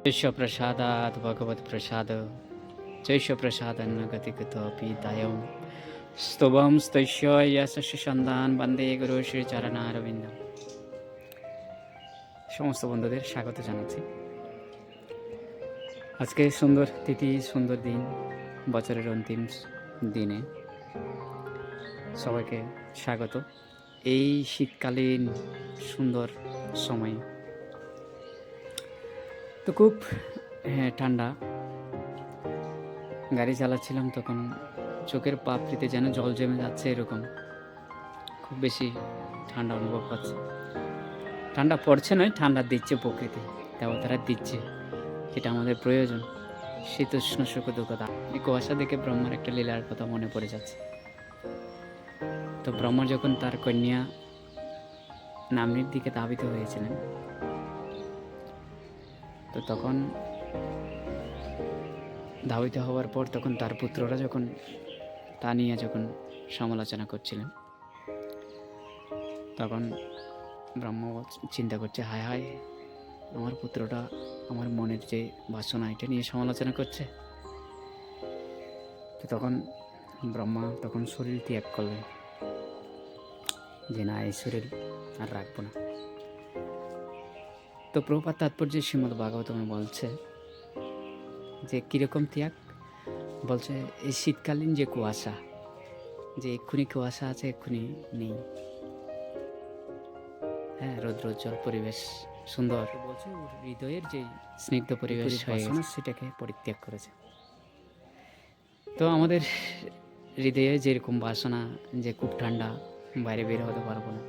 प्रसादात् भगवत्प्रसाद जैष्यप्रसादन्नगतिगतोऽपि दायं स्तुवं स्तैष्य यशस्य সন্ধান বন্দে গুরু শ্রী চরণারবিন্দ। সমস্ত বন্ধুদের স্বাগত জানাচ্ছি। আজকে সুন্দর তিথি, সুন্দর দিন, বছরের অন্তিম দিনে সবাইকে স্বাগত। এই শীতকালীন সুন্দর সময় তো খুব ঠান্ডা। গাড়ি চালাচ্ছিলাম তখন চোখের পাপড়িতে যেন জল জমে যাচ্ছে, এরকম খুব বেশি ঠান্ডা অনুভব হচ্ছে। ঠান্ডা পড়ছে নয়, ঠান্ডা দিচ্ছে প্রকৃতি, দেবতারা দিচ্ছে, যেটা আমাদের প্রয়োজন। শীতোষ্ণ সুখ দুঃখতা। এই কুয়াশা দেখে ব্রহ্মার একটা লীলার কথা মনে পড়ে যাচ্ছে। তো ব্রহ্মা যখন তার কন্যা নামনির দিকে ধাবিত হয়েছিলেন, তো তখন ধাবিত হওয়ার পর তখন তার পুত্ররা যখন তা নিয়ে যখন সমালোচনা করছিলেন, তখন ব্রহ্ম চিন্তা করছে, হায় হায়, আমার পুত্রটা আমার মনের যে বাসনা এটা নিয়ে সমালোচনা করছে। তো তখন ব্রহ্মা তখন শরীর ত্যাগ করলেন, যে না, এই শরীর আর রাখবো না। তো প্রভুপাদ তাৎপর্য শ্রীমদ্ ভাগবতমে বলছে যে কীরকম ত্যাগ, বলছে এই শীতকালীন যে কুয়াশা, যে এক্ষুনি কুয়াশা আছে, এক্ষুনি নেই। হ্যাঁ, রৌদ্রোজ্জ্বল পরিবেশ সুন্দর, বলছে ওর হৃদয়ের যে স্নিগ্ধ পরিবেশ হয়ে গেছে, সেটাকে পরিত্যাগ করেছে। তো আমাদের হৃদয়ে যেরকম বাসনা, যে খুব ঠান্ডা, বাইরে বের হতে পারবো না,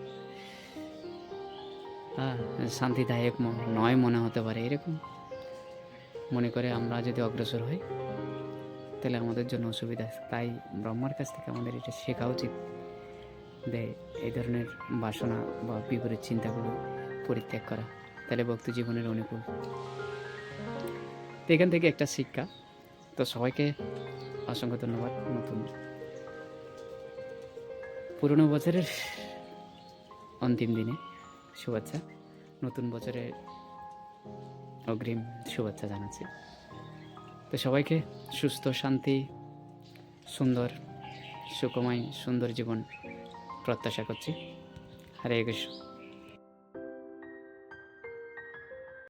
হ্যাঁ, শান্তিদায়ক নয় মনে হতে পারে, এরকম মনে করে আমরা যদি অগ্রসর হই তাহলে আমাদের জন্য অসুবিধা। তাই ব্রহ্মার কাছ থেকে আমাদের এটা শেখা উচিত যে এই ধরনের বাসনা বা বিপরীত চিন্তাগুলো পরিত্যাগ করা, তাহলে ভক্তি জীবনের অনুকূল। তো এখান থেকে একটা শিক্ষা। তো সবাইকে অসংখ্য ধন্যবাদ। নতুন পুরনো বছরের অন্তিম দিনে শুভেচ্ছা, নতুন বছরের অগ্রিম শুভেচ্ছা জানাচ্ছি। তো সবাইকে সুস্থ, শান্তি, সুন্দর, সুখময়, সুন্দর জীবন প্রত্যাশা করছি। হরে কৃষ্ণ।